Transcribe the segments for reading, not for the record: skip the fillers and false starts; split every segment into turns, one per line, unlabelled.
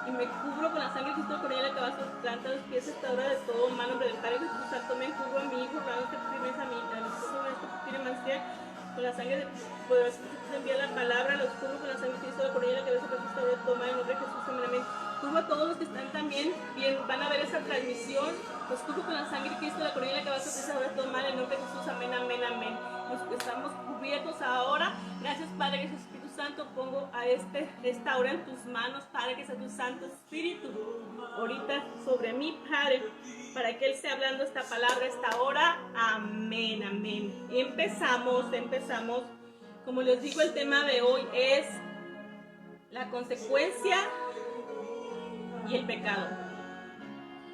y me cubro con la sangre de Cristo, con ella la cabeza, planta los pies, esta hora de todo mal, hombre del Padre Jesús Santo, me cubro a mi hijo, Raúl, que firmes a mi esposo, esto que tiene mancía, con la sangre de poderoso Jesús envía la palabra, los cubro con la sangre de Cristo, con ella la cabeza, Jesús, ahora de todo mal, en nombre de Jesús, amén. Cubro a todos los que están también, bien, van a ver esa transmisión, los cubro con la sangre de Cristo, la corona y la cabeza, Jesús, ahora de todo mal, en nombre de Jesús, amén, amén, amén. Nos estamos cubiertos ahora, gracias Padre, Jesús Espíritu Santo, pongo a esta hora en tus manos, Padre, que sea tu Santo Espíritu ahorita sobre mí, Padre, para que Él sea hablando esta palabra, esta hora, amén, amén. Empezamos, como les digo, el tema de hoy es la consecuencia y el pecado,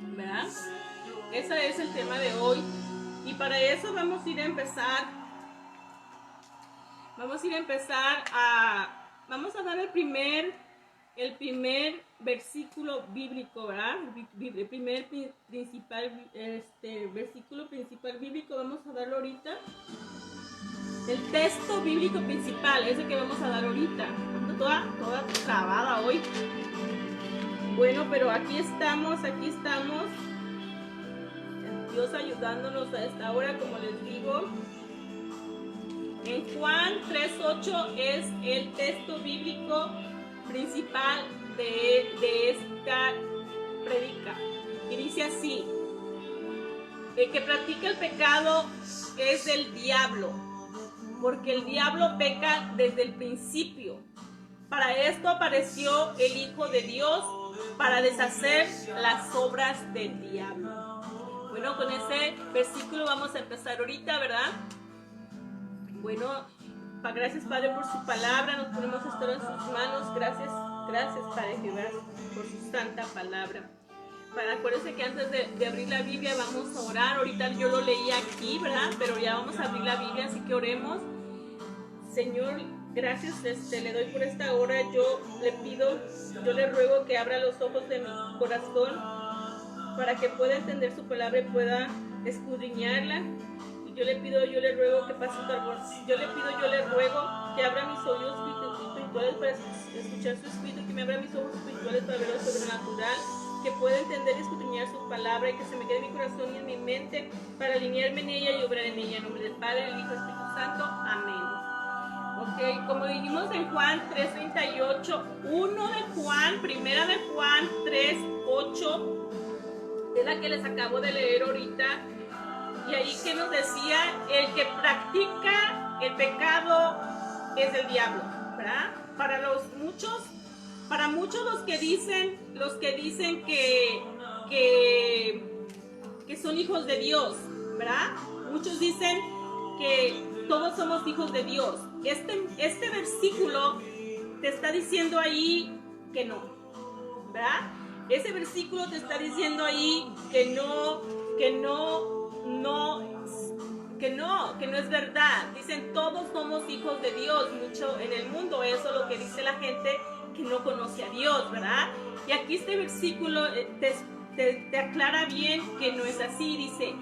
¿verdad? Ese es el tema de hoy, y para eso vamos a ir a empezar vamos a dar el primer versículo bíblico, ¿verdad? El primer versículo principal bíblico, vamos a darlo ahorita. El texto bíblico principal, ese que vamos a dar ahorita. Toda trabada hoy. Bueno, pero aquí estamos. Dios ayudándonos a esta hora, como les digo. En Juan 3:8 es el texto bíblico principal de esta predica. Y dice así: el que practica el pecado es del diablo, porque el diablo peca desde el principio. Para esto apareció el Hijo de Dios, para deshacer las obras del diablo. Bueno, con ese versículo vamos a empezar ahorita, ¿verdad? Bueno, gracias Padre por su palabra, nos ponemos esto en sus manos, gracias Padre Jehová por su santa palabra. Acuérdense que antes de abrir la Biblia vamos a orar. Ahorita yo lo leí aquí, ¿verdad? Pero ya vamos a abrir la Biblia, así que oremos. Señor, gracias le doy por esta hora. Yo le ruego que abra los ojos de mi corazón para que pueda entender su palabra y pueda escudriñarla. Yo le ruego que pase un árbol. Yo le ruego que abra mis oídos espirituales para escuchar su espíritu, que me abra mis ojos espirituales para ver lo sobrenatural, que pueda entender y escudriñar su palabra y que se me quede en mi corazón y en mi mente para alinearme en ella y obrar en ella. En nombre del Padre, del Hijo y del Espíritu Santo. Amén. Ok, como dijimos en Juan 3:38, primera de Juan 3:8, es la que les acabo de leer ahorita. Y ahí que nos decía, el que practica el pecado es el diablo, ¿verdad? Para muchos los que dicen que son hijos de Dios, ¿verdad? Muchos dicen que todos somos hijos de Dios. Este versículo te está diciendo ahí que no, ¿verdad? Ese versículo te está diciendo ahí que no es verdad. Dicen todos somos hijos de Dios. Mucho en el mundo eso es lo que dice la gente que no conoce a Dios, ¿verdad? Y aquí este versículo te aclara bien que no es así. Dice,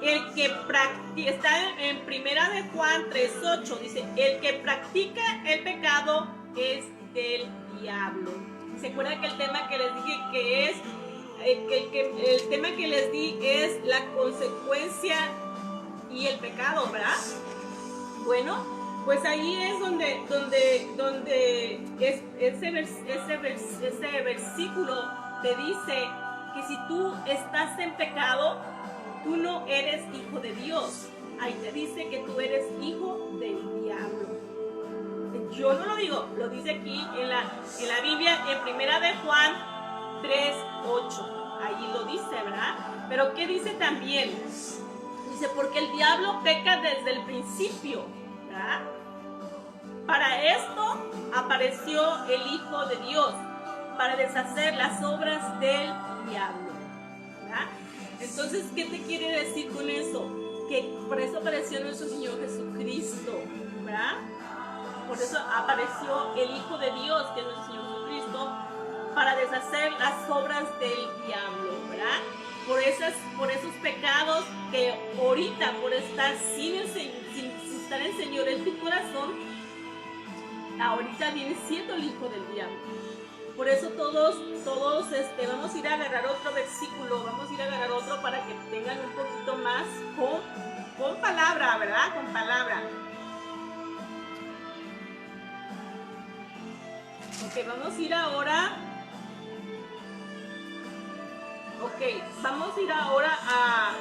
el que practica, está en primera de Juan 3:8, dice, el que practica el pecado es del diablo. ¿Se acuerdan que el tema que les dije que es el tema que les di es la consecuencia y el pecado, ¿verdad? Bueno, pues ahí es donde ese versículo te dice que si tú estás en pecado, tú no eres hijo de Dios. Ahí te dice que tú eres hijo del diablo. Yo no lo digo, lo dice aquí en la Biblia, en primera de Juan 3:8. Ahí lo dice, ¿verdad? Pero ¿qué dice también? Dice, porque el diablo peca desde el principio, ¿verdad? Para esto apareció el Hijo de Dios, para deshacer las obras del diablo, ¿verdad? Entonces, ¿qué te quiere decir con eso? Que por eso apareció nuestro Señor Jesucristo, ¿verdad? Por eso apareció el Hijo de Dios, que es nuestro Señor Jesucristo, para deshacer las obras del diablo, ¿verdad? Por esos pecados que ahorita, por estar sin estar el Señor en tu corazón, ahorita viene siendo el hijo del diablo. Por eso todos vamos a ir a agarrar otro versículo, vamos a ir a agarrar otro para que tengan un poquito más con palabra, ¿verdad? Con palabra. Ok, vamos a ir ahora. Ok, vamos a ir ahora a...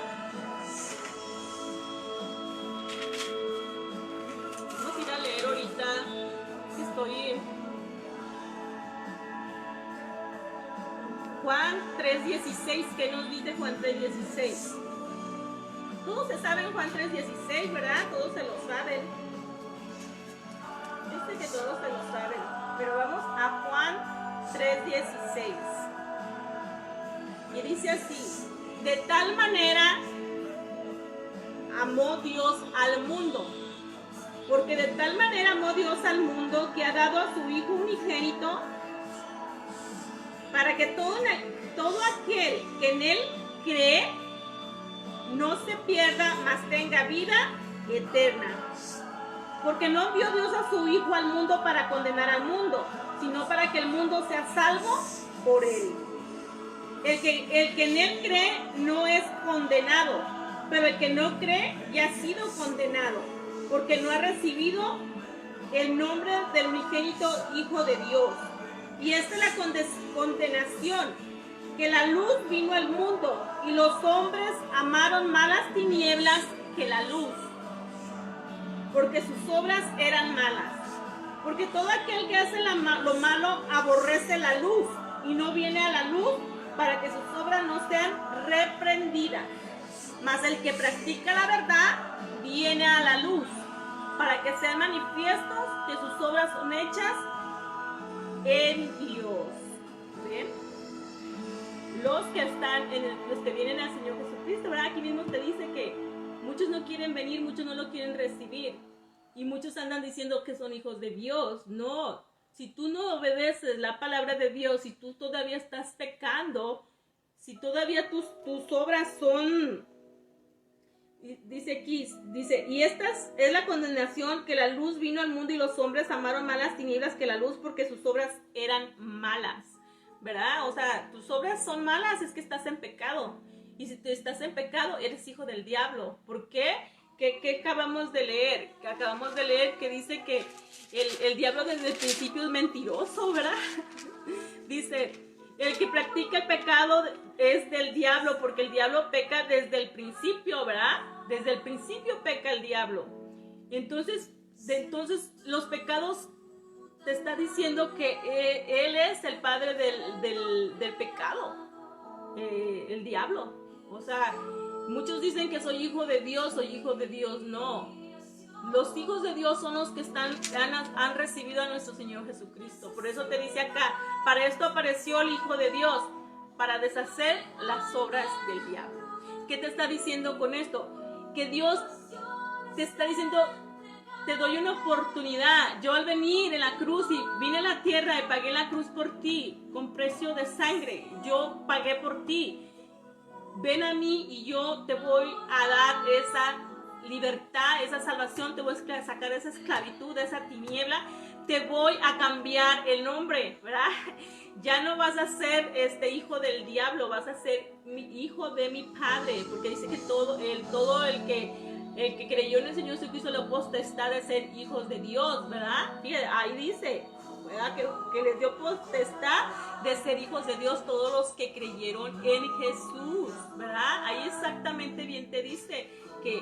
Vamos a ir a leer ahorita. Estoy... Juan 3:16, ¿qué nos dice Juan 3:16? Todos se saben Juan 3:16, ¿verdad? Todos se lo saben. Yo sé que todos se lo saben, pero vamos a Juan 3:16. Y dice así: de tal manera amó Dios al mundo, porque de tal manera amó Dios al mundo que ha dado a su Hijo unigénito, para que todo aquel que en Él cree no se pierda, mas tenga vida eterna. Porque no envió Dios a su Hijo al mundo para condenar al mundo, sino para que el mundo sea salvo por Él. El que en Él cree no es condenado, pero el que no cree ya ha sido condenado, porque no ha recibido el nombre del unigénito Hijo de Dios. Y esta es la condenación, que la luz vino al mundo, y los hombres amaron más las tinieblas que la luz, porque sus obras eran malas. Porque todo aquel que hace lo malo aborrece la luz, y no viene a la luz para que sus obras no sean reprendidas. Mas el que practica la verdad viene a la luz, para que sean manifiestos que sus obras son hechas en Dios. ¿Ven? Los que vienen al Señor Jesucristo, ¿verdad? Aquí mismo te dice que muchos no quieren venir, muchos no lo quieren recibir, y muchos andan diciendo que son hijos de Dios. No, si tú no obedeces la palabra de Dios, si tú todavía estás pecando, si todavía tus obras son... Dice aquí, y esta es la condenación, que la luz vino al mundo y los hombres amaron más las tinieblas que la luz, porque sus obras eran malas, ¿verdad? O sea, tus obras son malas, es que estás en pecado. Y si tú estás en pecado, eres hijo del diablo. ¿Por qué? ¿Qué acabamos de leer? Acabamos de leer que dice que el diablo desde el principio es mentiroso, ¿verdad? Dice... El que practica el pecado es del diablo, porque el diablo peca desde el principio, ¿verdad? Desde el principio peca el diablo. Entonces los pecados te está diciendo que él es el padre del pecado, el diablo. O sea, muchos dicen que soy hijo de Dios, no. Los hijos de Dios son los que han recibido a nuestro Señor Jesucristo. Por eso te dice acá, para esto apareció el Hijo de Dios, para deshacer las obras del diablo. ¿Qué te está diciendo con esto? Que Dios te está diciendo, te doy una oportunidad. Yo al venir en la cruz y vine a la tierra y pagué la cruz por ti, con precio de sangre, yo pagué por ti. Ven a mí y yo te voy a dar esa libertad, esa salvación, te voy a sacar de esa esclavitud, de esa tiniebla, te voy a cambiar el nombre, ¿verdad? Ya no vas a ser hijo del diablo, vas a ser hijo de mi Padre, porque dice que todo el que creyó en el Señor Jesucristo le potestad de ser hijos de Dios, ¿verdad? Fíjate, ahí dice, ¿verdad? Que les dio potestad de ser hijos de Dios todos los que creyeron en Jesús, ¿verdad? Ahí exactamente bien te dice que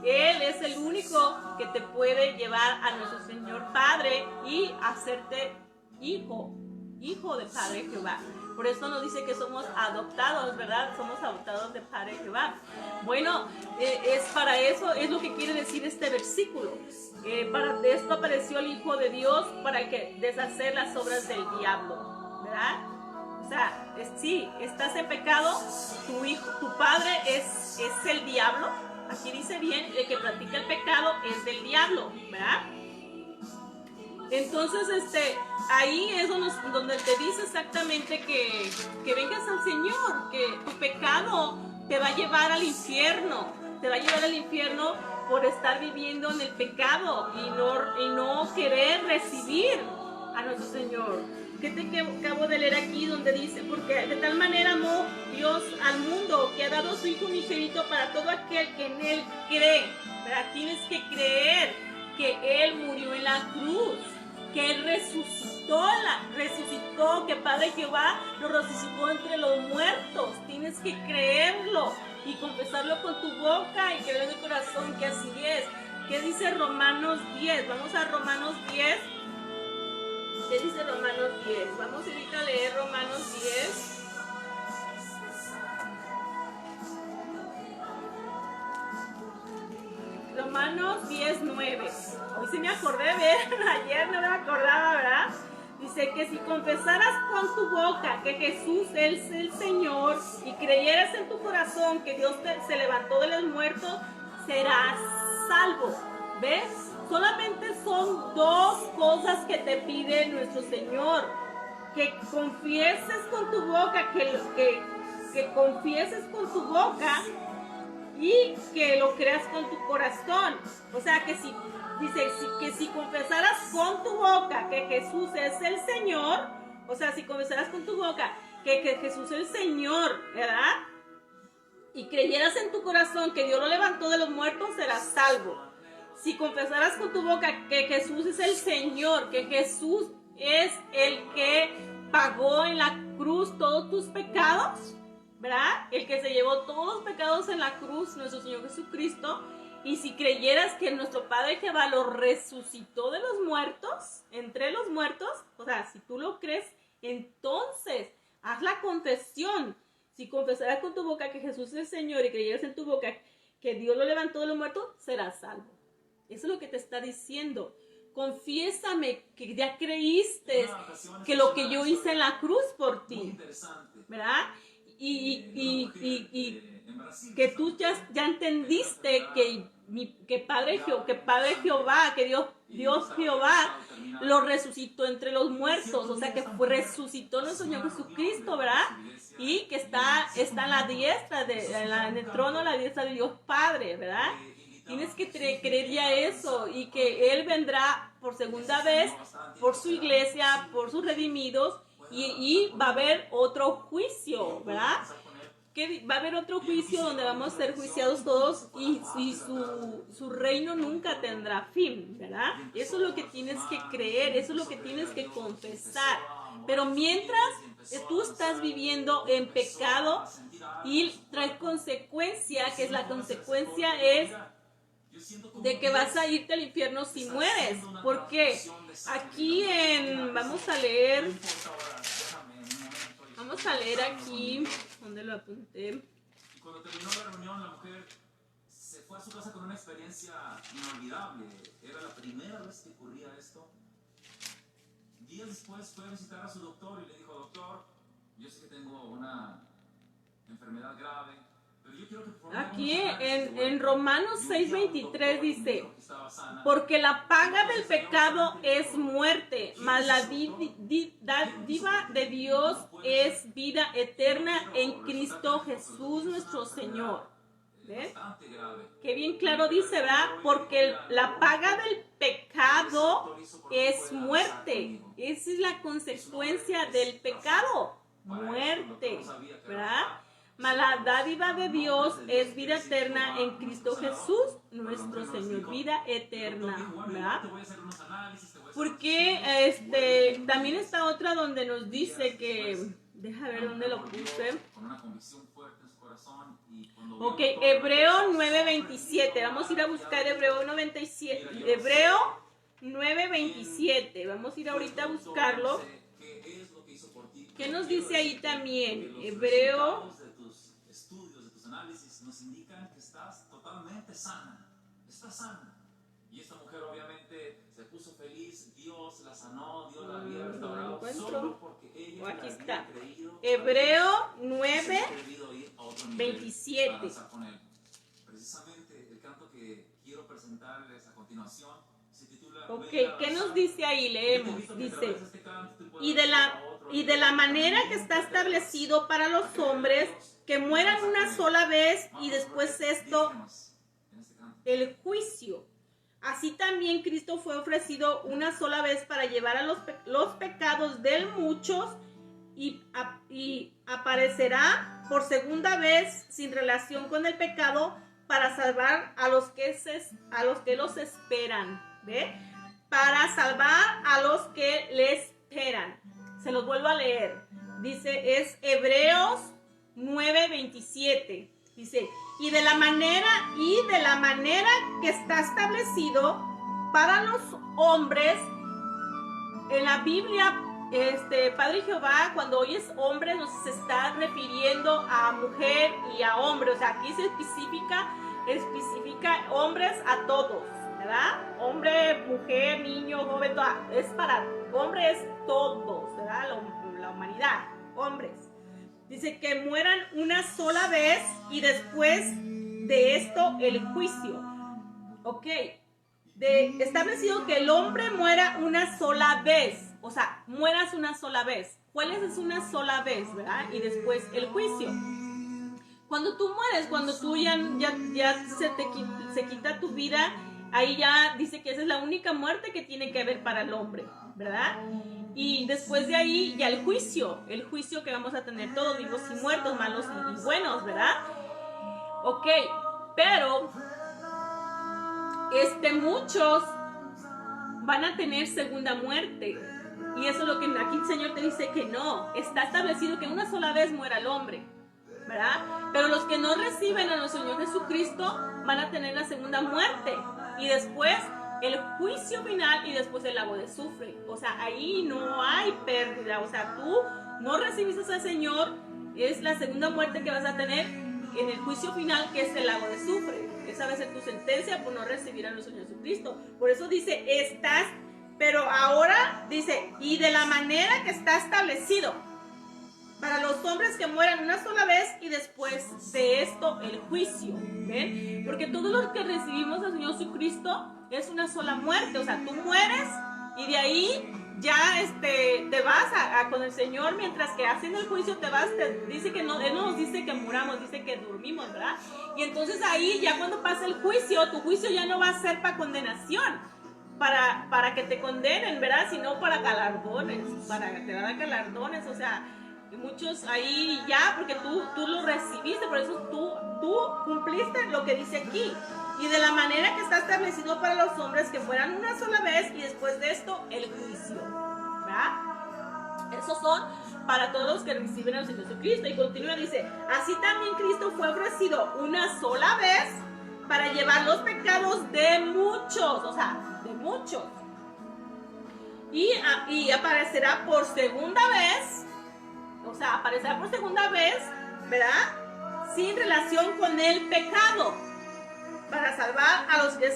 Él es el único que te puede llevar a nuestro Señor Padre y hacerte hijo de Padre Jehová. Por eso nos dice que somos adoptados, ¿verdad? Somos adoptados de Padre Jehová. Bueno, es para eso, es lo que quiere decir este versículo. Para esto apareció el Hijo de Dios, para que deshacer las obras del diablo, ¿verdad? O sea, sí, estás en pecado, tu padre es el diablo. Aquí dice bien, el que practica el pecado es del diablo, ¿verdad? Entonces, ahí es donde te dice exactamente que vengas al Señor, que tu pecado te va a llevar al infierno, por estar viviendo en el pecado y no querer recibir a nuestro Señor. ¿Qué te acabo de leer aquí donde dice? Porque de tal manera amó Dios al mundo que ha dado a su Hijo unigénito para todo aquel que en Él cree. ¿Verdad? Tienes que creer que Él murió en la cruz, que Él resucitó, que Padre Jehová lo resucitó entre los muertos. Tienes que creerlo y confesarlo con tu boca y creer en tu corazón que así es. ¿Qué dice Romanos 10? Vamos a Romanos 10. ¿Qué dice Romanos 10? Vamos ahorita a leer Romanos 10. Romanos 10, 9. Hoy sí me acordé, ¿ver? Ayer no me acordaba, ¿verdad? Dice que si confesaras con tu boca que Jesús es el Señor y creyeras en tu corazón que Dios se levantó de los muertos, serás salvo. ¿Ves? Solamente son dos cosas que te pide nuestro Señor. Que confieses con tu boca, que confieses con tu boca y que lo creas con tu corazón. O sea que si dice que si confesaras con tu boca que Jesús es el Señor, o sea, si confesaras con tu boca que Jesús es el Señor, ¿verdad? Y creyeras en tu corazón que Dios lo levantó de los muertos, serás salvo. Si confesaras con tu boca que Jesús es el Señor, que Jesús es el que pagó en la cruz todos tus pecados, ¿verdad? El que se llevó todos los pecados en la cruz, nuestro Señor Jesucristo. Y si creyeras que nuestro Padre Jehová lo resucitó de los muertos, entre los muertos, o sea, si tú lo crees, entonces haz la confesión. Si confesaras con tu boca que Jesús es el Señor y creyeras en tu boca que Dios lo levantó de los muertos, serás salvo. Eso es lo que te está diciendo. Confiésame que ya creíste que lo que yo hice en la cruz por ti, ¿verdad? Y que tú ya entendiste que Padre Jehová, que Dios Jehová lo resucitó entre los muertos, o sea que resucitó nuestro Señor Jesucristo, ¿verdad? Y que está a la diestra, en el trono a la diestra de Dios Padre, ¿verdad? Tienes que creer ya eso y que Él vendrá por segunda vez por su iglesia, por sus redimidos y va a haber otro juicio, ¿verdad? Que va a haber otro juicio donde vamos a ser juiciados todos y su reino nunca tendrá fin, ¿verdad? Eso es lo que tienes que creer, eso es lo que tienes que confesar. Pero mientras tú estás viviendo en pecado y trae consecuencia, que es la consecuencia es de que vas a irte al infierno si mueres. Porque aquí vamos a leer aquí, ¿dónde lo apunté?
Y cuando terminó la reunión, la mujer se fue a su casa con una experiencia inolvidable. Era la primera vez que ocurría esto. Días después fue a visitar a su doctor y le dijo: doctor, yo sé que tengo una enfermedad grave, pero yo quiero que por favor...
Aquí en Romanos 6:23 dice: porque la paga del pecado es muerte, mas la dádiva de Dios es vida eterna en Cristo Jesús nuestro Señor. ¿Ves? Qué bien claro dice, ¿verdad? Porque la paga del pecado es muerte. Esa es la consecuencia del pecado, muerte, ¿verdad? Mas la dádiva de Dios es vida eterna en Cristo Jesús, nuestro Señor, vida eterna, ¿verdad? Porque también está otra donde nos dice que, deja ver dónde lo puse. Ok, Hebreo 9:27, vamos a ir a buscar Hebreo 9:27, vamos a ir ahorita a buscarlo. ¿Qué nos dice ahí también? Hebreo...
estudios, de tus análisis nos indican que estás totalmente sana, estás sana. Y esta mujer obviamente se puso feliz, Dios la sanó, Dios la había restaurado solo porque ella
aquí
había
está.
creído.
Hebreo 9:27.
Precisamente el canto que quiero presentarles a continuación se titula...
Ok, ¿qué nos dice ahí? Leemos, dice: y de la manera que está establecido para los hombres, que mueran una sola vez y después esto, el juicio. así también Cristo fue ofrecido una sola vez para llevar a los pecados de muchos y aparecerá por segunda vez sin relación con el pecado para salvar a los que los esperan, ¿ve? Para salvar a los que le esperan. Se los vuelvo a leer. Dice, es Hebreos 9:27. Dice, y de la manera que está establecido para los hombres en la Biblia, Padre Jehová, cuando hoy es hombre, nos está refiriendo a mujer y a hombre. O sea, aquí se especifica hombres a todos, ¿verdad? Hombre, mujer, niño, joven, es para hombres todos, ¿verdad? La humanidad, hombres. Dice que mueran una sola vez y después de esto el juicio. Ok. Establecido que el hombre muera una sola vez. O sea, mueras una sola vez. ¿Cuál es una sola vez, verdad? Y después el juicio. Cuando tú mueres, cuando tú ya se quita tu vida, ahí ya dice que esa es la única muerte que tiene que haber para el hombre, ¿verdad? Y después de ahí ya el juicio que vamos a tener todos, vivos y muertos, malos y buenos, ¿verdad? Ok, pero muchos van a tener segunda muerte. Y eso es lo que aquí el Señor te dice que no. Está establecido que una sola vez muera el hombre, ¿verdad? Pero los que no reciben a nuestro Señor Jesucristo van a tener la segunda muerte. Y después el juicio final y después el lago de azufre. O sea, ahí no hay pérdida. O sea, tú no recibiste al Señor, es la segunda muerte que vas a tener en el juicio final, que es el lago de azufre. Esa va a ser tu sentencia por no recibir a nuestro Señor Jesucristo. Por eso dice, pero ahora dice, y de la manera que está establecido para los hombres que mueran una sola vez y después de esto el juicio, ¿ven? Porque todos los que recibimos al Señor Jesucristo es una sola muerte. O sea, tú mueres y de ahí ya te vas con el Señor, mientras que hacen el juicio te vas, dice que no, Él no nos dice que muramos, dice que dormimos, ¿verdad? Y entonces ahí ya cuando pasa el juicio, tu juicio ya no va a ser para condenación, para que te condenen, ¿verdad? Sino para galardones, te van a dar galardones. O sea, muchos ahí ya, porque tú lo recibiste, por eso tú cumpliste lo que dice aquí. Y de la manera que está establecido para los hombres que fueran una sola vez y después de esto el juicio, ¿verdad? Esos son para todos los que reciben al Señor Jesucristo. Y continúa, dice, así también Cristo fue ofrecido una sola vez para llevar los pecados de muchos, o sea, de muchos. Y aparecerá por segunda vez, o sea, aparecerá por segunda vez, ¿verdad? Sin relación con el pecado, para salvar a los que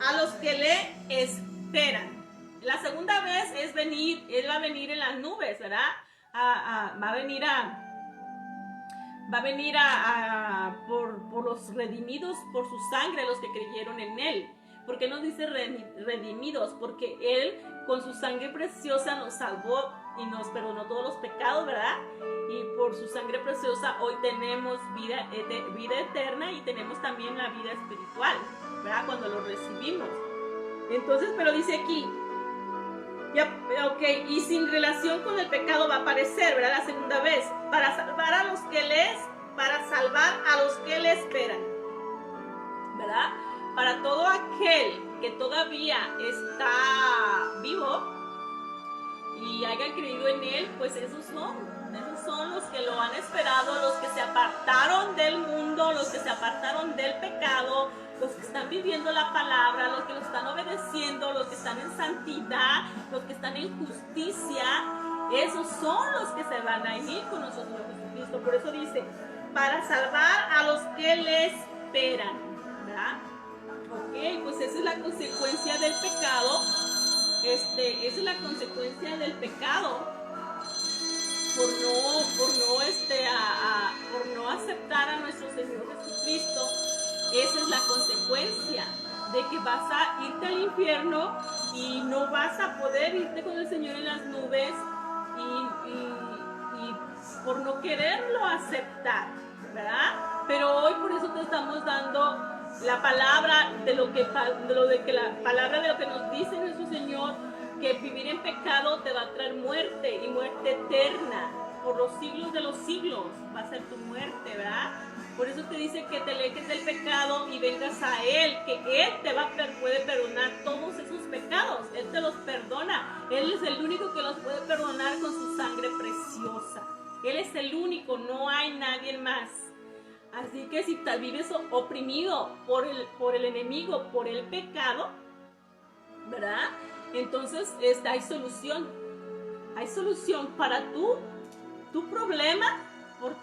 a los que le esperan. La segunda vez es venir, Él va a venir en las nubes, ¿verdad? Va a venir por los redimidos, por su sangre, los que creyeron en Él. ¿Por qué nos dice redimidos? Porque Él con su sangre preciosa nos salvó y nos perdonó todos los pecados, ¿verdad? Y por su sangre preciosa hoy tenemos vida eterna y tenemos también la vida espiritual, ¿verdad? Cuando lo recibimos. Entonces, pero dice aquí, y sin relación con el pecado va a aparecer, ¿verdad? La segunda vez, para salvar a los que le esperan, ¿verdad? Para todo aquel que todavía está vivo y haya creído en Él, pues esos son los que lo han esperado, los que se apartaron del mundo, los que se apartaron del pecado, los que están viviendo la palabra, los que lo están obedeciendo, los que están en santidad, los que están en justicia. Esos son los que se van a ir con nuestro Señor Jesucristo. Por eso dice, para salvar a los que le esperan, ¿verdad? Ok, pues esa es la consecuencia del pecado. Esa es la consecuencia del pecado por no aceptar a nuestro Señor Jesucristo. Esa es la consecuencia de que vas a irte al infierno y no vas a poder irte con el Señor en las nubes y por no quererlo aceptar, ¿verdad? Pero hoy por eso te estamos dando la palabra de lo que la palabra de lo que nos dice nuestro Señor, que vivir en pecado te va a traer muerte y muerte eterna. Por los siglos de los siglos va a ser tu muerte, ¿verdad? Por eso te dice que te alejes del pecado y vengas a Él, que Él puede perdonar todos esos pecados. Él te los perdona. Él es el único que los puede perdonar con su sangre preciosa. Él es el único, no hay nadie más. Así que si vives oprimido por el enemigo, por el pecado, ¿verdad? Entonces hay solución. Hay solución para tu problema,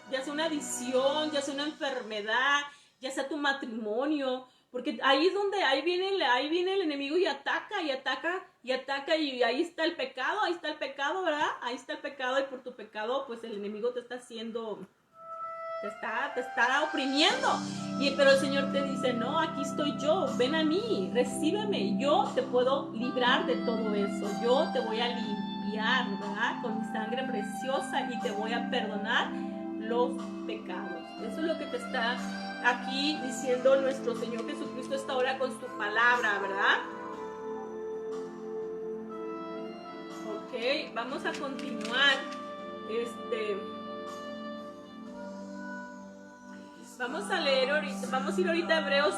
ya sea una adicción, ya sea una enfermedad, ya sea tu matrimonio, porque ahí viene el enemigo y ataca, y ahí está el pecado, ¿verdad? Ahí está el pecado, y por tu pecado, pues el enemigo te está oprimiendo. Pero el Señor te dice, no, aquí estoy yo, ven a mí, recíbeme, yo te puedo librar de todo eso, yo te voy a limpiar, ¿verdad? Con mi sangre preciosa, y te voy a perdonar los pecados. Eso es lo que te está aquí diciendo nuestro Señor Jesucristo esta hora con su palabra, ¿verdad? Ok, vamos a continuar. Vamos a leer ahorita, vamos a ir ahorita a Hebreos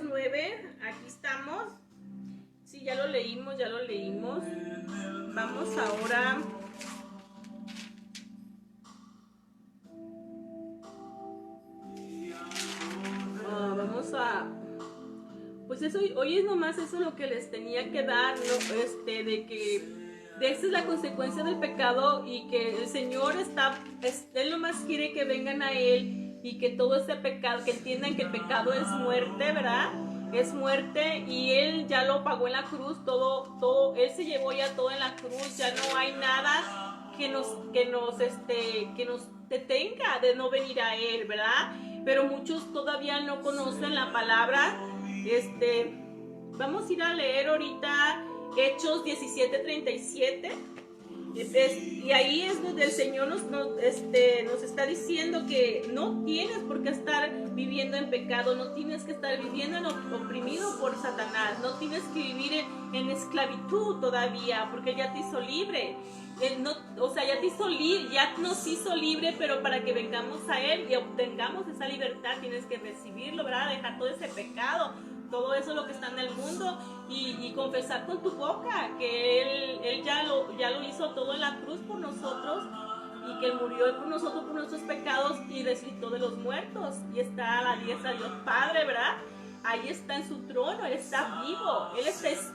9, aquí estamos. Sí, ya lo leímos. Vamos ahora. Pues eso, hoy es nomás eso lo que les tenía que dar, ¿no? Esa es la consecuencia del pecado, y que el Señor Él nomás quiere que vengan a Él, y que todo ese pecado, que entiendan que el pecado es muerte, ¿verdad? Es muerte, y Él ya lo pagó en la cruz, todo, Él se llevó ya todo en la cruz, ya no hay nada que nos detenga de no venir a Él, ¿verdad? Pero muchos todavía no conocen la palabra. Vamos a ir a leer ahorita Hechos 17:37, y ahí es donde el Señor nos está diciendo que no tienes por qué estar viviendo en pecado, no tienes que estar viviendo oprimido por Satanás, no tienes que vivir en esclavitud todavía, porque ya te hizo libre. Ya nos hizo libre, pero para que vengamos a Él y obtengamos esa libertad, tienes que recibirlo, ¿verdad? Dejar todo ese pecado, todo eso lo que está en el mundo, y confesar con tu boca que Él ya lo hizo todo en la cruz por nosotros, y que Él murió por nosotros, por nuestros pecados, y resucitó de los muertos, y está a la diestra de Dios Padre, ¿verdad? Ahí está en su trono, Él está vivo,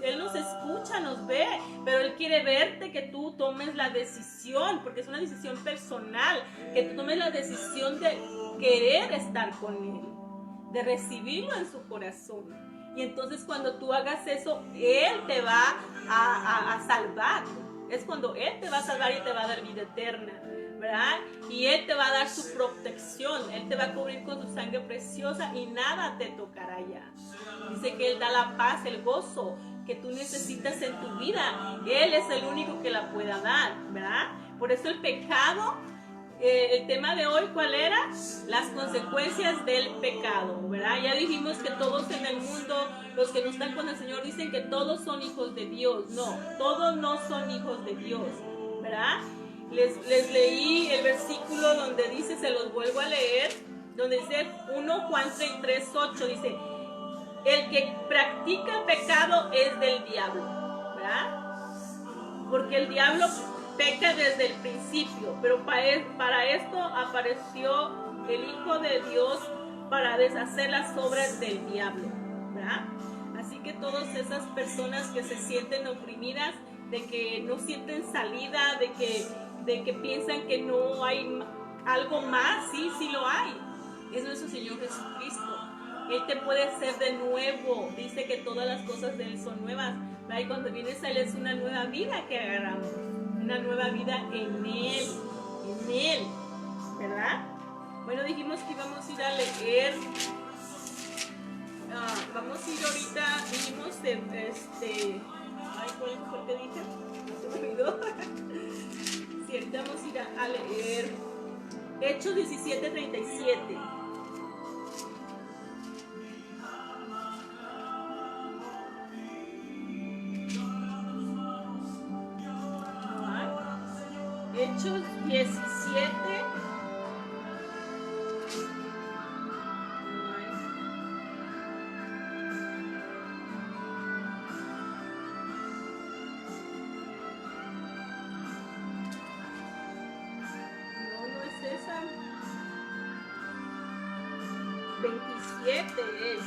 Él nos escucha, nos ve, pero Él quiere verte, que tú tomes la decisión, porque es una decisión personal, que tú tomes la decisión de querer estar con Él, de recibirlo en su corazón. Y entonces cuando tú hagas eso, Él te va a salvar. Es cuando Él te va a salvar y te va a dar vida eterna, ¿verdad? Y Él te va a dar su protección, Él te va a cubrir con su sangre preciosa, y nada te tocará ya. Dice que Él da la paz, el gozo que tú necesitas en tu vida. Él es el único que la pueda dar, ¿verdad? Por eso el pecado, el tema de hoy, ¿cuál era? Las consecuencias del pecado, ¿verdad? Ya dijimos que todos en el mundo, los que no están con el Señor, dicen que todos son hijos de Dios. No, todos no son hijos de Dios, ¿verdad? Les leí el versículo donde dice, se los vuelvo a leer, donde dice 1 Juan 3:8, dice, el que practica el pecado es del diablo, ¿verdad? Porque el diablo peca desde el principio, pero para esto apareció el Hijo de Dios, para deshacer las obras del diablo, ¿verdad? Así que todas esas personas que se sienten oprimidas, de que no sienten salida, de que piensan que no hay algo más, sí lo hay. Es nuestro Señor Jesucristo. Él te puede hacer de nuevo. Dice que todas las cosas de Él son nuevas, ¿verdad? Y cuando vienes a Él es una nueva vida que agarramos, una nueva vida en Él, ¿verdad? Bueno, dijimos que íbamos a ir a leer. Vamos a ir ahorita, dijimos ¿cuál fue el que dije? No se me olvidó. Sí, ahorita vamos a ir a leer Hechos 17:37. Hechos 17. No es esa. 27 es.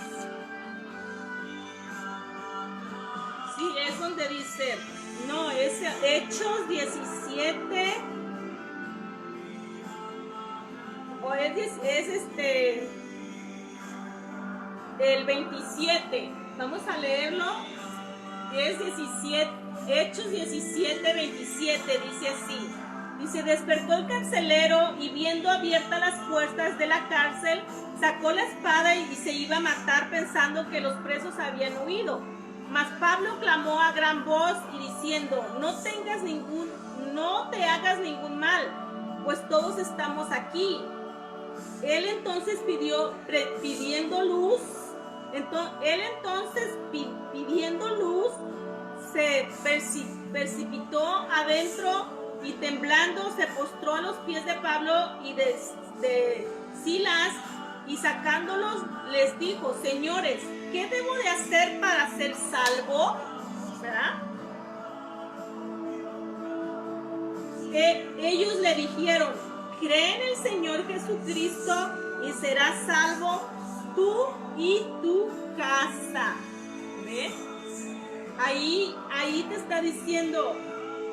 Sí, es donde dice. No, es Hechos 17. O es el 27. Vamos a leerlo. Es 17. Hechos 17, 27. Dice así. Dice, despertó el carcelero y viendo abiertas las puertas de la cárcel, sacó la espada y se iba a matar pensando que los presos habían huido. Mas Pablo clamó a gran voz y diciendo, no te hagas ningún mal, pues todos estamos aquí. Él entonces pidiendo luz, se precipitó adentro y temblando se postró a los pies de Pablo y de Silas y sacándolos les dijo, señores, ¿qué debo de hacer para ser salvo? ¿Verdad? Ellos le dijeron, cree en el Señor Jesucristo y serás salvo tú y tu casa. ¿Ves? Ahí te está diciendo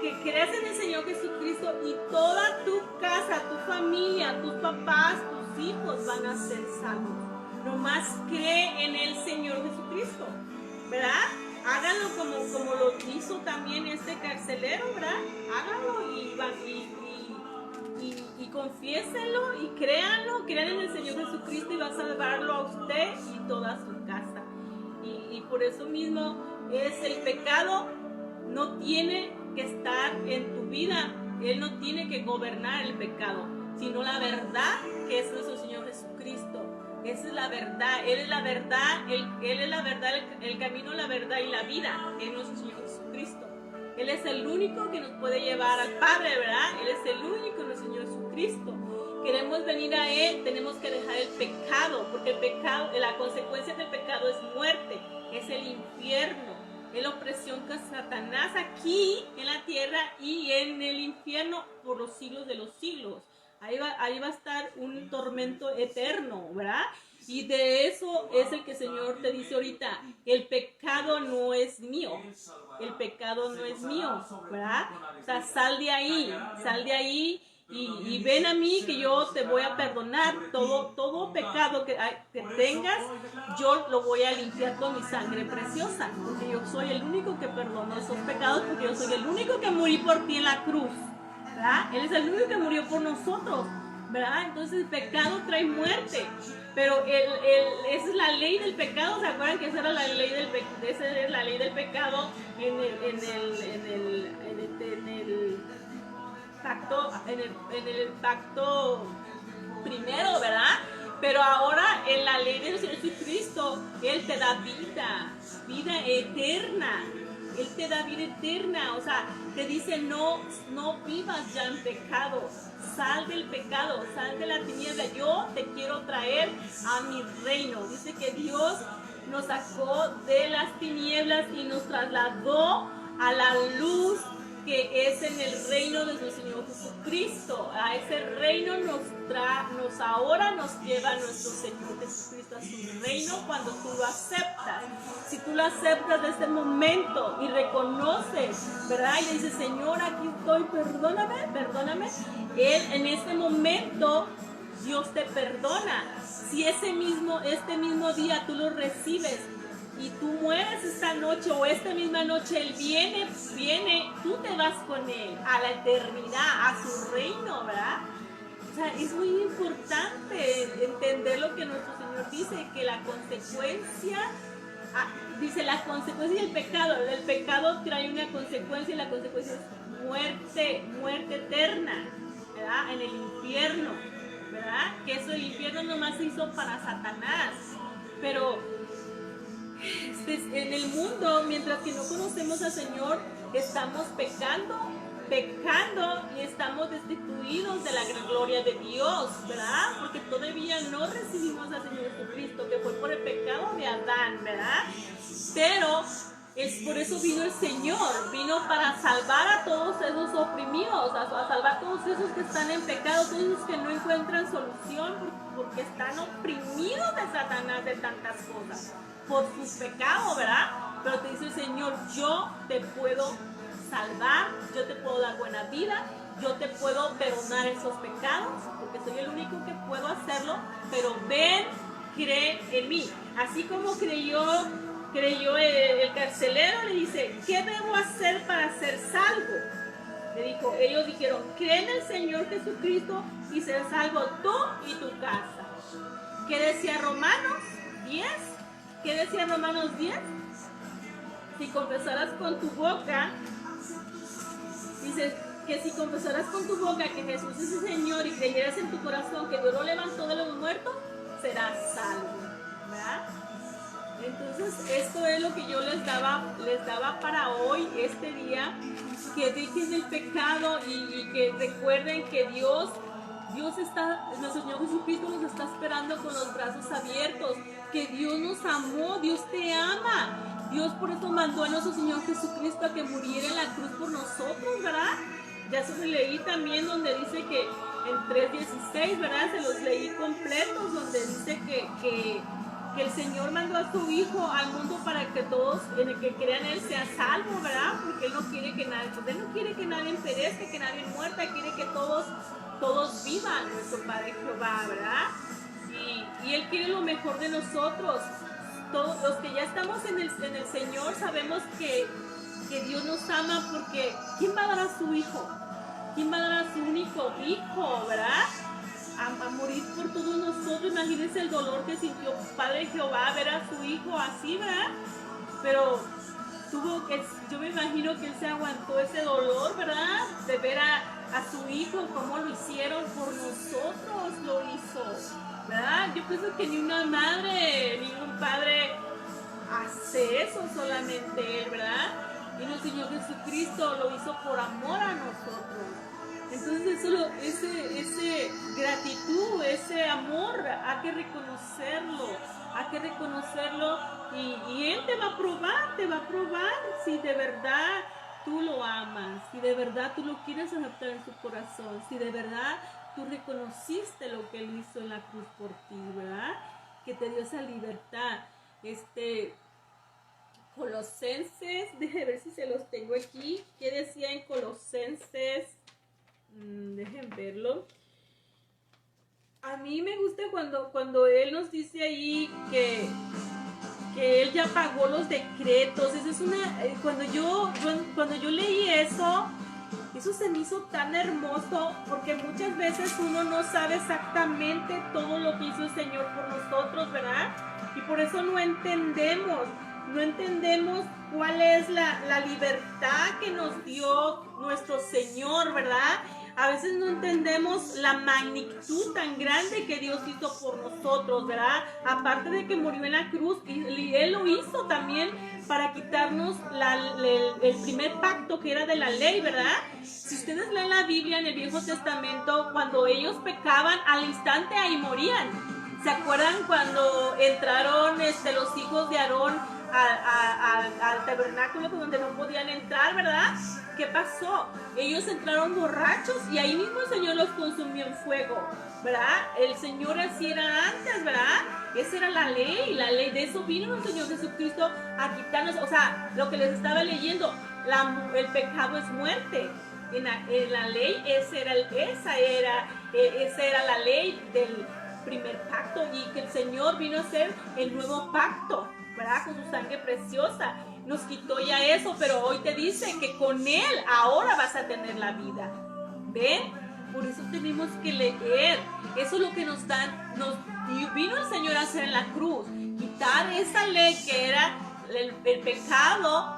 que crees en el Señor Jesucristo y toda tu casa, tu familia, tus papás, tus hijos van a ser salvos. Nomás cree en el Señor Jesucristo, ¿verdad? Háganlo como lo hizo también este carcelero, ¿verdad? Háganlo y confiésenlo y créanlo, crean en el Señor Jesucristo y va a salvarlo a usted y toda su casa. Y por eso mismo es el pecado, no tiene que estar en tu vida, Él no tiene que gobernar el pecado, sino la verdad que es nuestro Señor Jesucristo. Esa es la verdad, Él es la verdad, Él es la verdad, el camino, la verdad y la vida, es nuestro Señor Jesucristo. Él es el único que nos puede llevar al Padre, ¿verdad? Él es el único, nuestro Señor Jesucristo. Queremos venir a Él, tenemos que dejar el pecado, porque el pecado, la consecuencia del pecado es muerte, es el infierno, es la opresión de Satanás aquí en la tierra y en el infierno por los siglos de los siglos. Ahí va a estar un tormento eterno, ¿verdad? Y de eso es el que el Señor te dice ahorita, el pecado no es mío, el pecado no es mío, ¿verdad? O sea, sal de ahí y ven a mí que yo te voy a perdonar todo pecado que tengas, yo lo voy a limpiar con mi sangre preciosa, porque yo soy el único que perdonó esos pecados, porque yo soy el único que morí por ti en la cruz, ¿verdad? Él es el único que murió por nosotros, ¿verdad? Entonces el pecado trae muerte, pero esa es la ley del pecado. ¿Se acuerdan que esa era la ley del pecado? Esa es la ley del pecado en el pacto primero, ¿verdad? Pero ahora en la ley del Señor Jesucristo, Él te da vida eterna. Él te da vida eterna, o sea, te dice no vivas ya en pecado, sal del pecado, sal de la tiniebla, yo te quiero traer a mi reino. Dice que Dios nos sacó de las tinieblas y nos trasladó a la luz que es en el reino de nuestro Señor Jesucristo. A ese reino ahora nos lleva nuestro Señor Jesucristo a su reino cuando tú lo aceptas. Si tú lo aceptas desde ese momento y reconoces, ¿verdad? Y le dices, Señor, aquí estoy, perdóname. Él en ese momento, Dios te perdona. Si este mismo día tú lo recibes y tú mueres esta noche o esta misma noche, Él viene, tú te vas con Él a la eternidad, a su reino, ¿verdad? O sea, es muy importante entender lo que nuestro Señor dice, que la consecuencia, dice la consecuencia del pecado, el pecado trae una consecuencia y la consecuencia es muerte eterna, ¿verdad? En el infierno, ¿verdad? Que eso el infierno nomás se hizo para Satanás, pero en el mundo, mientras que no conocemos al Señor, estamos pecando pecando y estamos destituidos de la gran gloria de Dios, ¿verdad? Porque todavía no recibimos al Señor Jesucristo, que fue por el pecado de Adán, ¿verdad? Pero es por eso vino el Señor, vino para salvar a todos esos oprimidos, a salvar a todos esos que están en pecado, todos esos que no encuentran solución porque están oprimidos de Satanás, de tantas cosas, por su pecado, ¿verdad? Pero te dice el Señor, yo te puedo salvar, yo te puedo dar buena vida, yo te puedo perdonar esos pecados, porque soy el único que puedo hacerlo, pero ven, cree en mí. Así como creyó el carcelero, le dice, ¿qué debo hacer para ser salvo? Le dijo, ellos dijeron, cree en el Señor Jesucristo y ser salvo tú y tu casa. ¿Qué decía Romanos 10? ¿Qué decía Romanos 10? Si confesaras con tu boca, dice que si confesaras con tu boca que Jesús es el Señor y creyeras en tu corazón que Dios lo levantó de los muertos, serás salvo, ¿verdad? Entonces esto es lo que yo les daba para hoy, este día, que dejen el pecado y que recuerden que Dios está, nuestro Señor Jesucristo nos está esperando con los brazos abiertos, que Dios nos amó, Dios te ama, Dios por eso mandó a nuestro Señor Jesucristo a que muriera en la cruz por nosotros, ¿verdad? Ya se los leí también donde dice que en 3:16, ¿verdad? Se los leí completos, donde dice que el Señor mandó a su Hijo al mundo para que todos en el que crean en Él sea salvo, ¿verdad? Porque Él no quiere que nadie, pues Él no quiere que nadie perezca, que nadie muerta, quiere que todos vivan, nuestro Padre Jehová, ¿verdad? Y Él quiere lo mejor de nosotros. Todos los que ya estamos en el Señor sabemos que Dios nos ama, porque ¿quién va a dar a su Hijo? ¿Quién va a dar a su único Hijo, verdad? A morir por todos nosotros. Imagínense el dolor que sintió Padre Jehová ver a su Hijo así, ¿verdad? Pero yo me imagino que Él se aguantó ese dolor, ¿verdad? De ver a su Hijo, cómo lo hicieron por nosotros, lo hizo, ¿verdad? Yo pienso que ni una madre, ni un padre hace eso, solamente Él, ¿verdad? Y nuestro Señor Jesucristo lo hizo por amor a nosotros. Entonces ese gratitud, ese amor, hay que reconocerlo y Él te va a probar si de verdad tú lo amas, si de verdad tú lo quieres aceptar en tu corazón, si de verdad tú reconociste lo que Él hizo en la cruz por ti, ¿verdad? Que te dio esa libertad. Colosenses, déjenme ver si se los tengo aquí. ¿Qué decía en Colosenses? Dejen verlo. A mí me gusta cuando Él nos dice ahí que Él ya pagó los decretos. Eso es cuando yo leí eso se me hizo tan hermoso, porque muchas veces uno no sabe exactamente todo lo que hizo el Señor por nosotros, ¿verdad? Y por eso no entendemos cuál es la libertad que nos dio nuestro Señor, ¿verdad? A veces no entendemos la magnitud tan grande que Dios hizo por nosotros, ¿verdad? Aparte de que murió en la cruz, y Él lo hizo también para quitarnos el primer pacto que era de la ley, ¿verdad? Si ustedes leen la Biblia en el Viejo Testamento, cuando ellos pecaban, al instante ahí morían. ¿Se acuerdan cuando entraron los hijos de Aarón al tabernáculo donde no podían entrar, ¿verdad? ¿Qué pasó? Ellos entraron borrachos y ahí mismo el Señor los consumió en fuego, ¿verdad? El Señor así era antes, ¿verdad? Esa era la ley de eso vino el Señor Jesucristo a quitarnos. O sea, lo que les estaba leyendo, el pecado es muerte. En la ley esa era la ley del primer pacto, y que el Señor vino a hacer el nuevo pacto, ¿verdad? Con su sangre preciosa. Nos quitó ya eso, pero hoy te dice que con Él ahora vas a tener la vida. ¿Ven? Por eso tenemos que leer. Eso es lo que nos vino el Señor a hacer en la cruz. Quitar esa ley que era el pecado,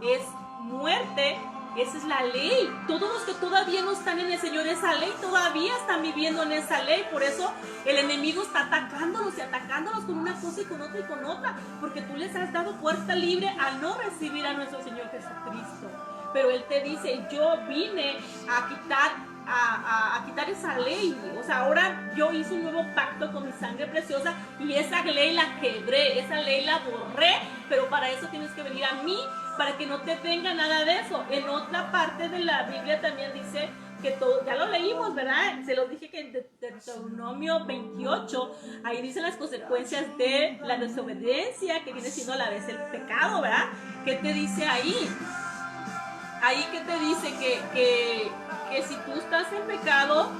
es muerte, Esa es la ley. Todos los que todavía no están en el Señor, esa ley, todavía están viviendo en esa ley. Por eso el enemigo está atacándolos y atacándolos con una cosa y con otra y con otra. Porque tú les has dado puerta libre a no recibir a nuestro Señor Jesucristo. Pero Él te dice, yo vine a quitar esa ley. O sea, ahora yo hice un nuevo pacto con mi sangre preciosa y esa ley la quebré, esa ley la borré. Pero para eso tienes que venir a mí, para que no te venga nada de eso. En otra parte de la Biblia también dice que todo, ya lo leímos, ¿verdad? Se los dije que en Deuteronomio 28, ahí dice las consecuencias de la desobediencia, que viene siendo a la vez el pecado, ¿verdad? ¿Qué te dice ahí? Ahí que te dice que si tú estás en pecado,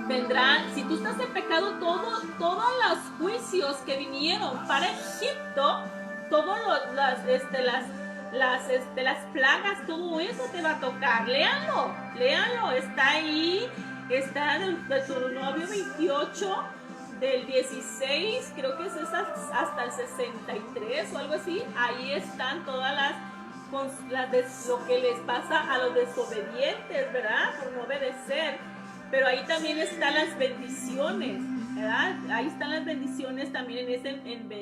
vendrán, si tú estás en pecado, todos los juicios que vinieron para Egipto, todas las plagas, todo eso te va a tocar. Léanlo, está ahí, está en el Deuteronomio 28, del 16, creo que es hasta el 63 o algo así. Ahí están todas lo que les pasa a los desobedientes, ¿verdad? Por no obedecer. Pero ahí también están las bendiciones, ¿verdad? Ahí están las bendiciones también en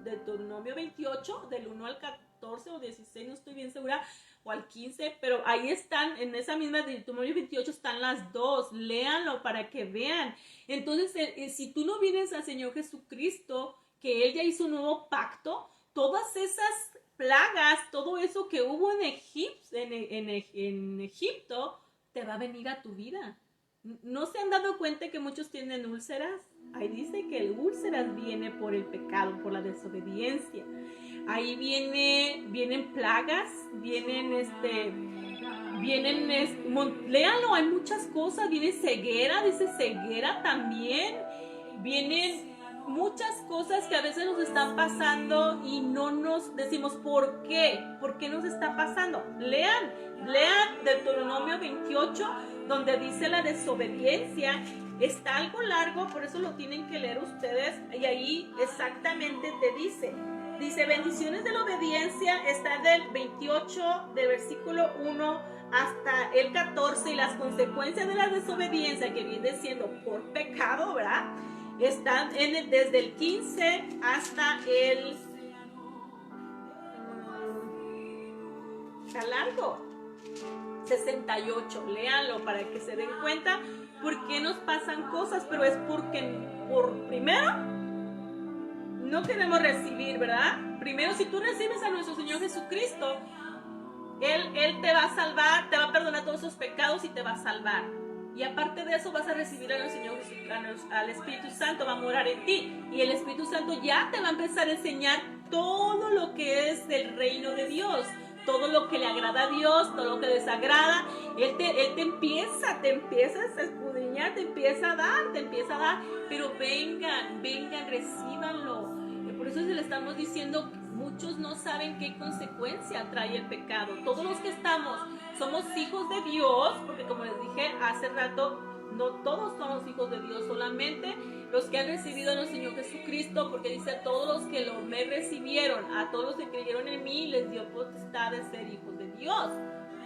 Deuteronomio 28, del 1 al 14 o 16, no estoy bien segura, o al 15, pero ahí están, en esa misma Deuteronomio 28 están las dos. Léanlo para que vean. Entonces, si tú no vienes al Señor Jesucristo, que Él ya hizo un nuevo pacto, todas esas plagas, todo eso que hubo en Egipto, te va a venir a tu vida. ¿No se han dado cuenta que muchos tienen úlceras? Ahí dice que el úlceras viene por el pecado, por la desobediencia. Ahí vienen plagas, léanlo, hay muchas cosas. Viene ceguera, dice ceguera también. Vienen muchas cosas que a veces nos están pasando y no nos decimos ¿por qué? ¿Por qué nos está pasando? Lean Deuteronomio 28, donde dice la desobediencia. Está algo largo, por eso lo tienen que leer ustedes, y ahí exactamente te dice bendiciones de la obediencia. Está del 28, del versículo 1 hasta el 14, y las consecuencias de la desobediencia, que viene siendo por pecado, ¿verdad? Están desde el 15 hasta el... está largo, 68. Léanlo para que se den cuenta por qué nos pasan cosas, pero es porque, primero, no queremos recibir, ¿verdad? Primero, si tú recibes a nuestro Señor Jesucristo, Él te va a salvar, te va a perdonar todos sus pecados y te va a salvar. Y aparte de eso vas a recibir al Señor, al Espíritu Santo, va a morar en ti. Y el Espíritu Santo ya te va a empezar a enseñar todo lo que es del reino de Dios. Todo lo que le agrada a Dios, todo lo que desagrada. Él te empieza a escudriñar, te empieza a dar. Pero vengan, recíbanlo. Por eso se le estamos diciendo, muchos no saben qué consecuencia trae el pecado. Todos los que somos hijos de Dios, porque como les dije hace rato, no todos somos hijos de Dios, solamente los que han recibido a nuestro Señor Jesucristo, porque dice a todos los que me recibieron, a todos los que creyeron en mí, les dio potestad de ser hijos de Dios,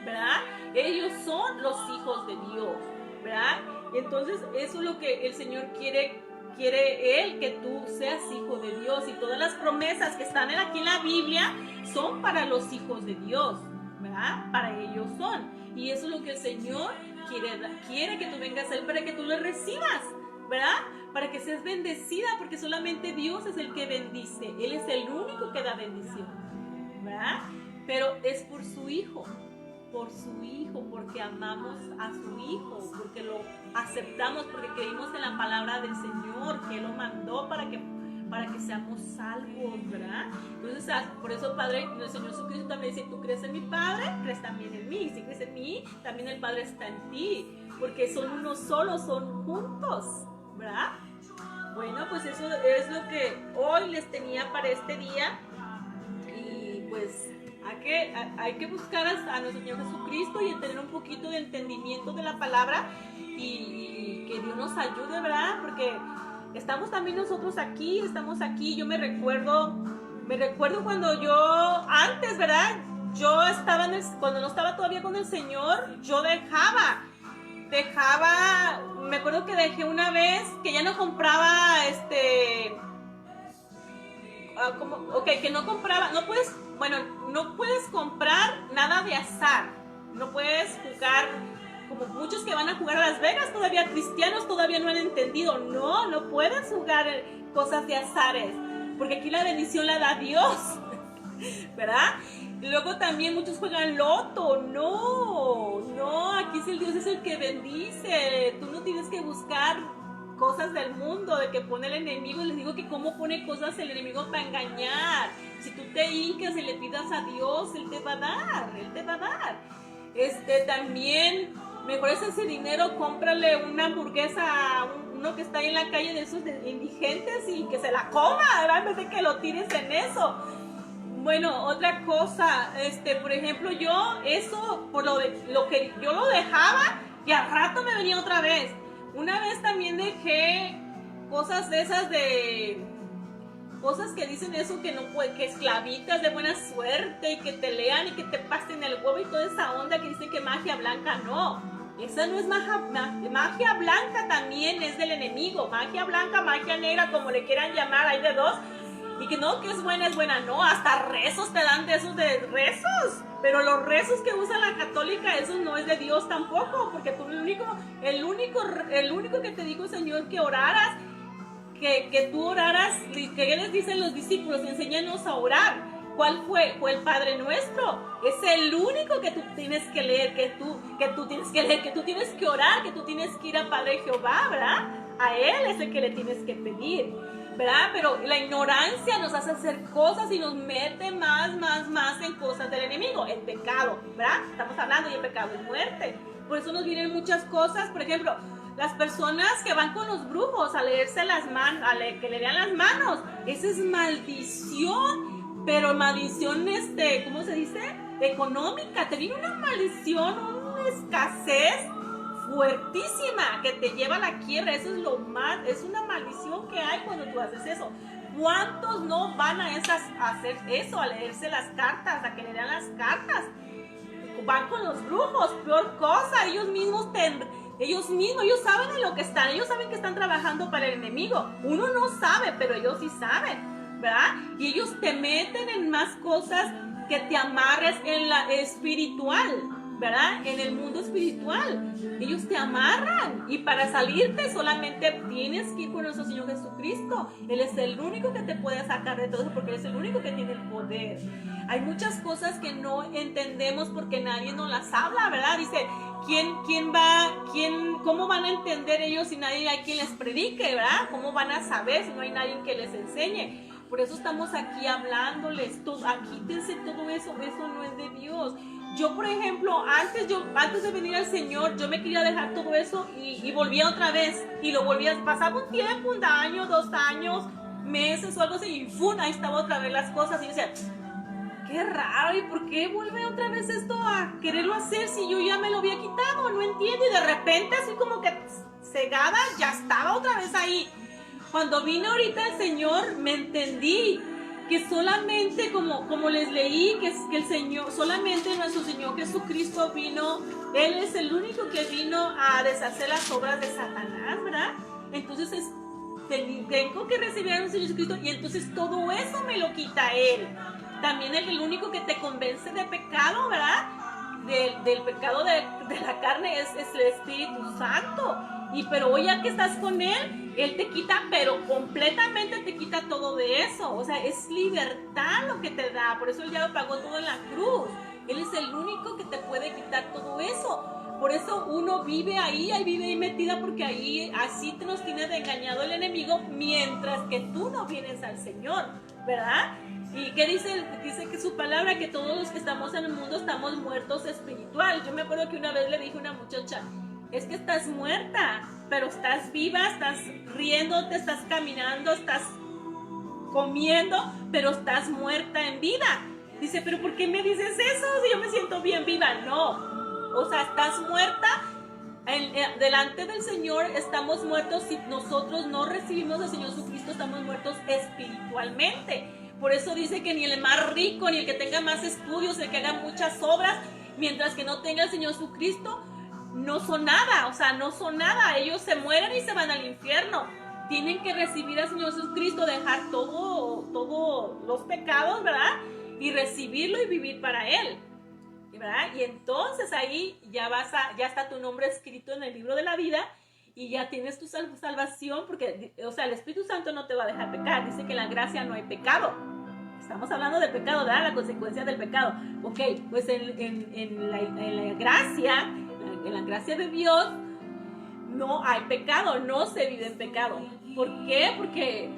¿verdad? Ellos son los hijos de Dios, ¿verdad? Entonces eso es lo que el Señor quiere Él, que tú seas hijo de Dios, y todas las promesas que están aquí en la Biblia son para los hijos de Dios, ¿verdad? Para ellos son, y eso es lo que el Señor quiere que tú vengas a Él para que tú lo recibas, ¿verdad? Para que seas bendecida, porque solamente Dios es el que bendice. Él es el único que da bendición, ¿verdad? Pero es por su Hijo, porque amamos a su Hijo, porque lo aceptamos, porque creímos en la palabra del Señor, que Él lo mandó para que seamos salvos, ¿verdad? Entonces, por eso, Padre, el Señor Jesucristo también dice, tú crees en mi Padre, crees también en mí. Si crees en mí, también el Padre está en ti, porque son uno solo, son juntos, ¿verdad? Bueno, pues eso es lo que hoy les tenía para este día. Y pues hay que buscar a nuestro Señor Jesucristo y tener un poquito de entendimiento de la palabra, y que Dios nos ayude, ¿verdad? Porque estamos también nosotros aquí, Yo me recuerdo cuando yo antes, ¿verdad? cuando no estaba todavía con el Señor, yo dejaba, me acuerdo que dejé una vez que ya no compraba, que no compraba, no puedes comprar nada de azar, no puedes jugar, como muchos que van a jugar a Las Vegas, todavía cristianos todavía no han entendido, no puedes jugar cosas de azares, porque aquí la bendición la da Dios, ¿verdad? Y luego también muchos juegan loto, no, aquí Dios es el que bendice, tú no tienes que buscar cosas del mundo, de que pone el enemigo. Les digo que cómo pone cosas el enemigo para engañar. Si tú te hincas y le pidas a Dios, Él te va a dar. También, mejor es ese dinero, cómprale una hamburguesa a uno que está ahí en la calle de esos indigentes y que se la coma, ¿verdad? En vez de que lo tires en eso. Bueno, otra cosa, por ejemplo, yo eso, por lo que yo lo dejaba y al rato me venía otra vez. Una vez también dejé cosas de esas cosas que dicen eso, que no puede, que esclavitas de buena suerte y que te lean y que te pasen el huevo y toda esa onda que dicen que magia blanca, no. Esa no es magia blanca, también es del enemigo. Magia blanca, magia negra, como le quieran llamar, hay de dos. Y que no, que es buena, no, hasta rezos te dan de esos de rezos, pero los rezos que usa la católica, eso no es de Dios tampoco, porque tú el único que te dijo el Señor que oraras, que tú oraras, que les dicen los discípulos, enséñanos a orar. ¿Cuál fue? Fue el Padre Nuestro. Es el único que tú tienes que leer, que tú tienes que leer, que tú tienes que orar, que tú tienes que ir a Padre Jehová, ¿verdad? A Él es el que le tienes que pedir, ¿verdad? Pero la ignorancia nos hace hacer cosas y nos mete más en cosas del enemigo, el pecado, ¿verdad? Estamos hablando y el pecado es muerte. Por eso nos vienen muchas cosas, por ejemplo, las personas que van con los brujos a leerse las manos, que le lean las manos, esa es maldición, pero maldición, ¿cómo se dice? Económica, te viene una maldición, una escasez fuertísima que te lleva a la quiebra. Eso es una maldición que hay cuando tú haces eso. ¿Cuántos no van a hacer eso, a leerse las cartas, a que le lean las cartas? Van con los brujos, peor cosa, ellos saben en lo que están, ellos saben que están trabajando para el enemigo. Uno no sabe, pero ellos sí saben, ¿verdad? Y ellos te meten en más cosas que te amarres en la espiritual, ¿verdad? En el mundo espiritual. Ellos te amarran y para salirte solamente tienes que ir con nuestro Señor Jesucristo. Él es el único que te puede sacar de todo eso, porque Él es el único que tiene el poder. Hay muchas cosas que no entendemos porque nadie nos las habla, ¿verdad? Dice, ¿cómo van a entender ellos si nadie hay quien les predique, ¿verdad? ¿Cómo van a saber si no hay nadie que les enseñe? Por eso estamos aquí hablándoles, quítense todo eso no es de Dios. Yo, por ejemplo, antes de venir al Señor, yo me quería dejar todo eso y volvía otra vez. Y lo volvía, pasaba un tiempo, un año, 2 años, meses o algo así, y ¡fum! Ahí estaba otra vez las cosas. Y yo decía, qué raro, ¿y por qué vuelve otra vez esto a quererlo hacer si yo ya me lo había quitado? No entiendo. Y de repente, así como que cegada, ya estaba otra vez ahí. Cuando vino ahorita el Señor, me entendí que solamente, como les leí, que el Señor, solamente nuestro Señor Jesucristo vino, Él es el único que vino a deshacer las obras de Satanás, ¿verdad? Entonces tengo que recibir a nuestro Señor Jesucristo y entonces todo eso me lo quita Él. También es el único que te convence de pecado, ¿verdad? Del pecado de la carne es el Espíritu Santo. Pero ya que estás con Él, Él te quita, pero completamente te quita todo de eso. O sea, es libertad lo que te da. Por eso Él ya lo pagó todo en la cruz. Él es el único que te puede quitar todo eso. Por eso uno vive ahí metida, porque ahí así nos tiene de engañado el enemigo, mientras que tú no vienes al Señor, ¿verdad? ¿Y qué dice? Dice que su palabra, que todos los que estamos en el mundo estamos muertos espiritual. Yo me acuerdo que una vez le dije a una muchacha, es que estás muerta, pero estás viva, estás riéndote, estás caminando, estás comiendo, pero estás muerta en vida. Dice, pero ¿por qué me dices eso si yo me siento bien viva? No, o sea, estás muerta. Delante del Señor estamos muertos. Si nosotros no recibimos al Señor Jesucristo, estamos muertos espiritualmente. Por eso dice que ni el más rico, ni el que tenga más estudios, el que haga muchas obras, mientras que no tenga el Señor Jesucristo, no son nada, o sea, no son nada. Ellos se mueren y se van al infierno. Tienen que recibir al Señor Jesucristo, dejar todos los pecados, ¿verdad? Y recibirlo y vivir para Él, ¿verdad? Y entonces ahí ya está tu nombre escrito en el libro de la vida y ya tienes tu salvación, porque, o sea, el Espíritu Santo no te va a dejar pecar. Dice que en la gracia no hay pecado. Estamos hablando de pecado, ¿verdad? La consecuencia del pecado. Ok, pues en la gracia de Dios no hay pecado, no se vive en pecado. ¿Por qué? Porque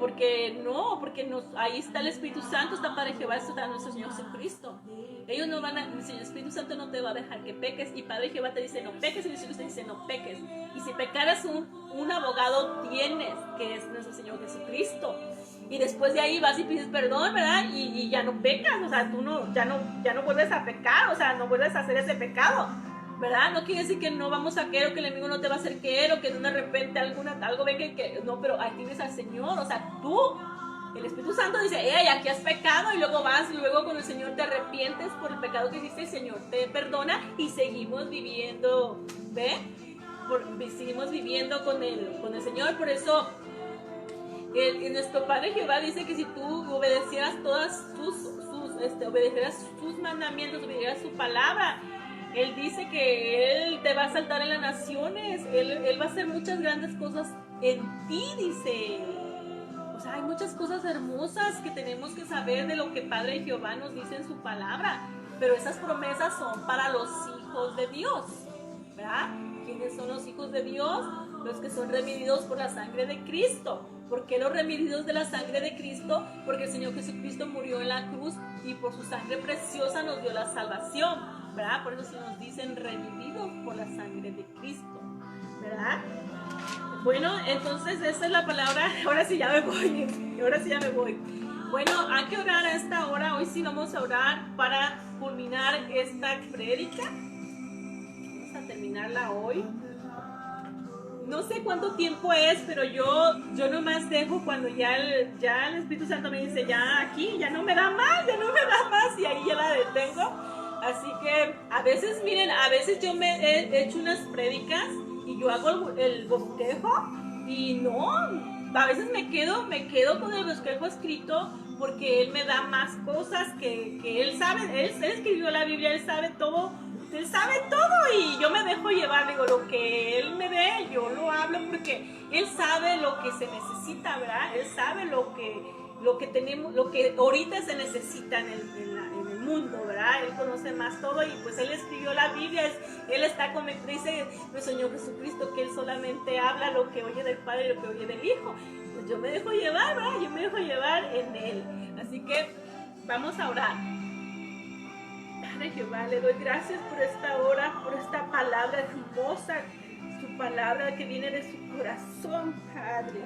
ahí está el Espíritu Santo, está Padre Jehová, está nuestro Señor Jesucristo. Ellos no van a, el Espíritu Santo no te va a dejar que peques, y Padre Jehová te dice no peques, y el Señor te dice no peques. Y si pecaras, un abogado tienes, que es nuestro Señor Jesucristo. Y después de ahí vas y pides perdón, ¿verdad? Y ya no pecas, o sea, tú ya no vuelves a pecar, o sea, no vuelves a hacer ese pecado, ¿verdad? No quiere decir que no vamos a querer, o que el enemigo no te va a hacer querer, o que de repente algo ve que no, pero ahí tienes al Señor, o sea, tú, el Espíritu Santo dice, aquí has pecado, y luego vas, y luego con el Señor te arrepientes por el pecado que hiciste, el Señor te perdona, y seguimos viviendo, ¿ve? Seguimos viviendo con el Señor. Por eso nuestro Padre Jehová dice que si tú obedecieras obedecieras sus mandamientos, obedecieras su palabra, Él dice que Él te va a saltar en las naciones, Él va a hacer muchas grandes cosas en ti, dice. O sea, hay muchas cosas hermosas que tenemos que saber de lo que Padre Jehová nos dice en su palabra, pero esas promesas son para los hijos de Dios, ¿verdad? ¿Quiénes son los hijos de Dios? Los que son redimidos por la sangre de Cristo. ¿Por qué los redimidos de la sangre de Cristo? Porque el Señor Jesucristo murió en la cruz y por su sangre preciosa nos dio la salvación, ¿verdad? Por eso se nos dicen redimidos por la sangre de Cristo, ¿verdad? Bueno, entonces esa es la palabra. Ahora sí ya me voy. Bueno, hay que orar a esta hora. Hoy sí vamos a orar para culminar esta prédica. Vamos a terminarla hoy. No sé cuánto tiempo es, pero yo nomás dejo cuando ya el Espíritu Santo me dice, ya no me da más, y ahí ya la detengo. Así que a veces yo me he hecho unas prédicas y yo hago el bosquejo y no, a veces me quedo con el bosquejo escrito porque Él me da más cosas que Él sabe. Él escribió la Biblia, Él sabe todo y yo me dejo llevar, digo, lo que Él me dé, yo lo hablo porque Él sabe lo que se necesita, ¿verdad? Él sabe lo que tenemos, lo que ahorita se necesita en el mundo, ¿verdad? Él conoce más todo y pues Él escribió la Biblia, Él está como dice nuestro Señor Jesucristo, que Él solamente habla lo que oye del Padre y lo que oye del Hijo. Pues yo me dejo llevar, ¿verdad? Yo me dejo llevar en Él. Así que vamos a orar. Padre Jehová, le doy gracias por esta hora, por esta palabra hermosa, su palabra que viene de su corazón, Padre.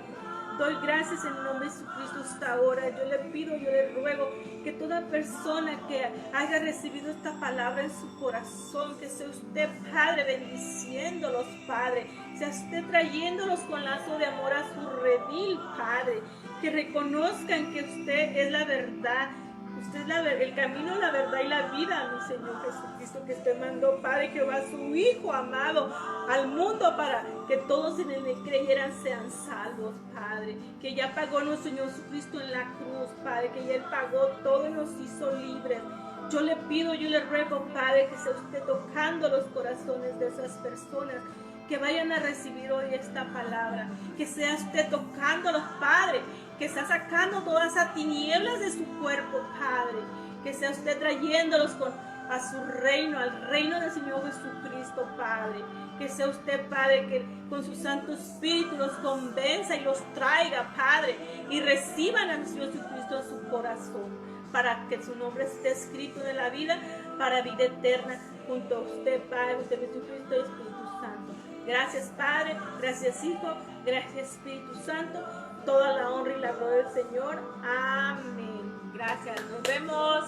Doy gracias en el nombre de Jesucristo esta hora. Yo le pido, yo le ruego que toda persona que haya recibido esta palabra en su corazón, que sea usted, Padre, bendiciéndolos, Padre. Sea usted trayéndolos con lazo de amor a su redil, Padre. Que reconozcan que usted es la verdad. Usted es el camino, la verdad y la vida, mi Señor Jesucristo, que usted mandó, Padre Jehová, su Hijo amado al mundo para que todos en él creyeran sean salvos, Padre. Que ya pagó nuestro Señor Jesucristo en la cruz, Padre, que ya Él pagó todo y nos hizo libres. Yo le pido, yo le ruego, Padre, que sea usted tocando los corazones de esas personas que vayan a recibir hoy esta palabra, que sea usted tocándolos, Padre, que sea sacando todas esas tinieblas de su cuerpo, Padre, que sea usted trayéndolos a su reino, al reino del Señor Jesucristo, Padre, que sea usted, Padre, que con su Santo Espíritu los convenza y los traiga, Padre, y reciban al Señor Jesucristo en su corazón, para que su nombre esté escrito en la vida, para vida eterna, junto a usted, Padre, usted Jesucristo y Espíritu Santo. Gracias, Padre, gracias, Hijo, gracias, Espíritu Santo. Toda la honra y la gloria del Señor. Amén. Gracias. Nos vemos.